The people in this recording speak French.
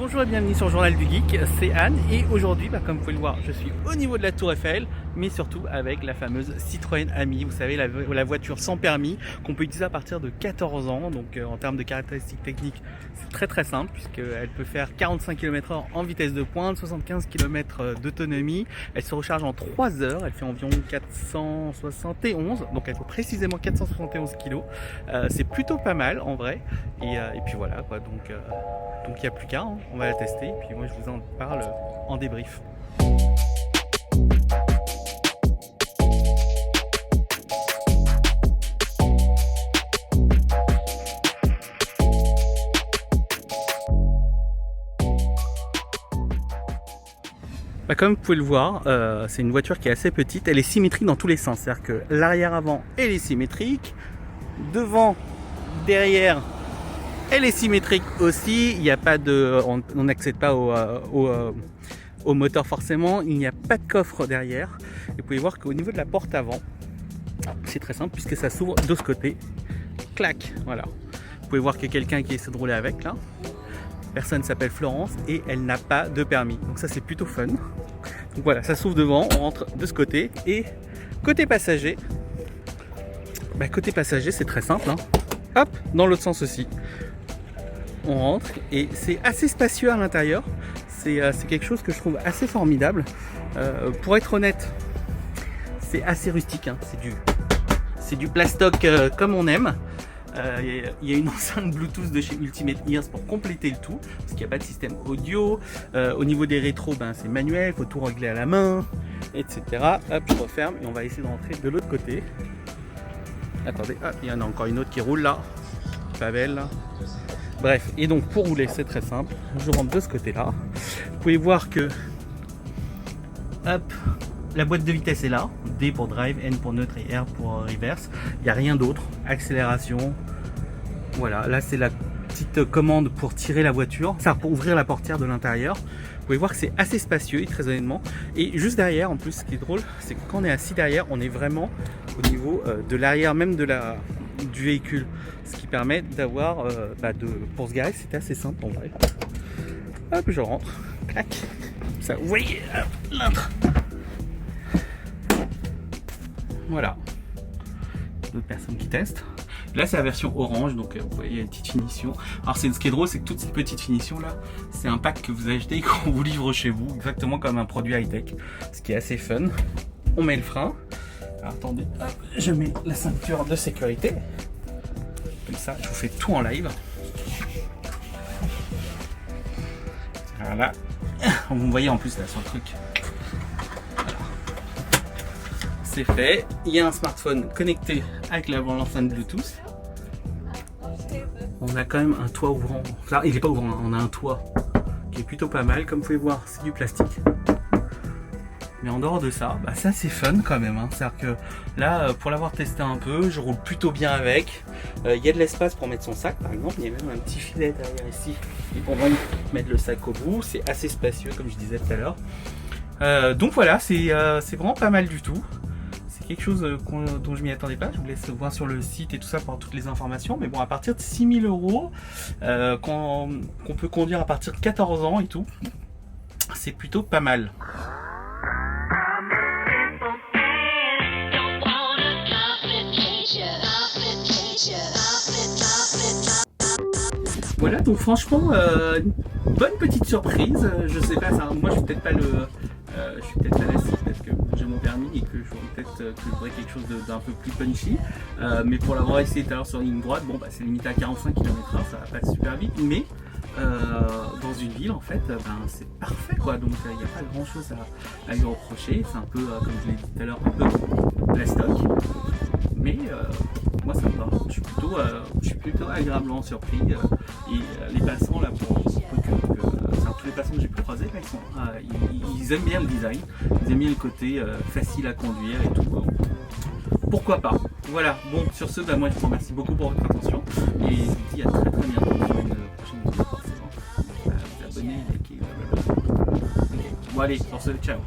Bonjour et bienvenue sur le Journal du Geek, c'est Anne et aujourd'hui, comme vous pouvez le voir, je suis au niveau de la Tour Eiffel, mais surtout avec la fameuse Citroën Ami, vous savez la voiture sans permis qu'on peut utiliser à partir de 14 ans, donc en termes de caractéristiques techniques c'est très simple puisqu'elle peut faire 45 km/h en vitesse de pointe, 75 km d'autonomie, elle se recharge en 3 heures, elle fait environ 471, donc elle fait précisément 471 kg, c'est plutôt pas mal en vrai, et puis voilà quoi, donc il n'y a plus qu'à, hein. On va la tester et puis moi je vous en parle en débrief. Comme vous pouvez le voir, c'est une voiture qui est assez petite, elle est symétrique dans tous les sens, c'est-à-dire que l'arrière avant elle est symétrique, devant, derrière elle est symétrique aussi, il n'y a pas de, on n'accède pas au moteur forcément, il n'y a pas de coffre derrière. Et vous pouvez voir qu'au niveau de la porte avant, c'est très simple puisque ça s'ouvre de ce côté, clac, voilà. Vous pouvez voir qu'il y a quelqu'un qui essaie de rouler avec là. Personne s'appelle Florence et elle n'a pas de permis, donc ça c'est plutôt fun. Donc voilà, ça s'ouvre devant, on rentre de ce côté et côté passager, côté passager c'est très simple, hein. Hop, dans l'autre sens aussi. On rentre et c'est assez spacieux à l'intérieur, c'est quelque chose que je trouve assez formidable. Pour être honnête, c'est assez rustique, hein. C'est du plastoc comme on aime. Il y a une enceinte Bluetooth de chez Ultimate Ears pour compléter le tout, parce qu'il n'y a pas de système audio. Au niveau des rétros, c'est manuel, il faut tout régler à la main, etc. Hop, je referme et on va essayer de rentrer de l'autre côté. Attendez, hop, il y en a encore une autre qui roule là, pas belle là. Bref, et donc pour rouler c'est très simple, je rentre de ce côté là, vous pouvez voir que hop, la boîte de vitesse est là, D pour drive, N pour neutre et R pour reverse, il n'y a rien d'autre, accélération, voilà, là c'est la petite commande pour tirer la voiture, ça pour ouvrir la portière de l'intérieur. Vous pouvez voir que c'est assez spacieux et très honnêtement, et juste derrière en plus ce qui est drôle, c'est que quand on est assis derrière, on est vraiment au niveau de l'arrière même du véhicule, ce qui permet d'avoir pour se garer c'était assez simple en vrai. Hop, je rentre, clac, ça, vous voyez l'intre, voilà, d'autres personnes qui testent. Là c'est la version orange, donc vous voyez il y a une petite finition. Alors ce qui est drôle, c'est que toutes ces petites finitions là, c'est un pack que vous achetez et qu'on vous livre chez vous, exactement comme un produit high-tech, ce qui est assez fun. On met le frein. Alors, attendez, hop, je mets la ceinture de sécurité. Comme ça, je vous fais tout en live. Voilà. Vous me voyez en plus là sur le truc. Voilà. C'est fait. Il y a un smartphone connecté avec l'enceinte Bluetooth. On a quand même un toit ouvrant. Enfin, il n'est pas ouvrant, on a un toit qui est plutôt pas mal. Comme vous pouvez voir, c'est du plastique. Mais en dehors de ça, ça c'est fun quand même, hein. C'est-à-dire que là, pour l'avoir testé un peu, je roule plutôt bien avec. Il y a de l'espace pour mettre son sac par exemple, il y a même un petit filet derrière ici et pour mettre le sac au bout. C'est assez spacieux comme je disais tout à l'heure. Donc voilà, c'est vraiment pas mal du tout. C'est quelque chose dont je m'y attendais pas. Je vous laisse voir sur le site et tout ça pour avoir toutes les informations. Mais bon, à partir de 6 000 €, qu'on peut conduire à partir de 14 ans et tout, c'est plutôt pas mal. Voilà, donc franchement, bonne petite surprise. Je sais pas, moi je suis peut-être pas je suis peut-être pas nassif parce que j'ai mon permis et que je voudrais quelque chose d'un peu plus punchy. Mais pour l'avoir essayé tout à l'heure sur ligne droite, c'est limité à 45 km/h, ça va pas super vite, mais dans une ville en fait, c'est parfait quoi. Donc il n'y a pas grand chose à lui reprocher. C'est un peu, comme je l'ai dit tout à l'heure, un peu plastoc. Mais moi ça me va, je suis plutôt agréablement surpris et les passants là, tous les passants que j'ai pu croiser là, ils aiment bien le design, ils aiment bien le côté facile à conduire et tout, pourquoi pas. Voilà, bon sur ce, moi je vous remercie beaucoup pour votre attention et je vous dis à très bientôt dans une prochaine vidéo forcément. Vous abonnez, likez, blablabla. Bon allez, sur ce, ciao.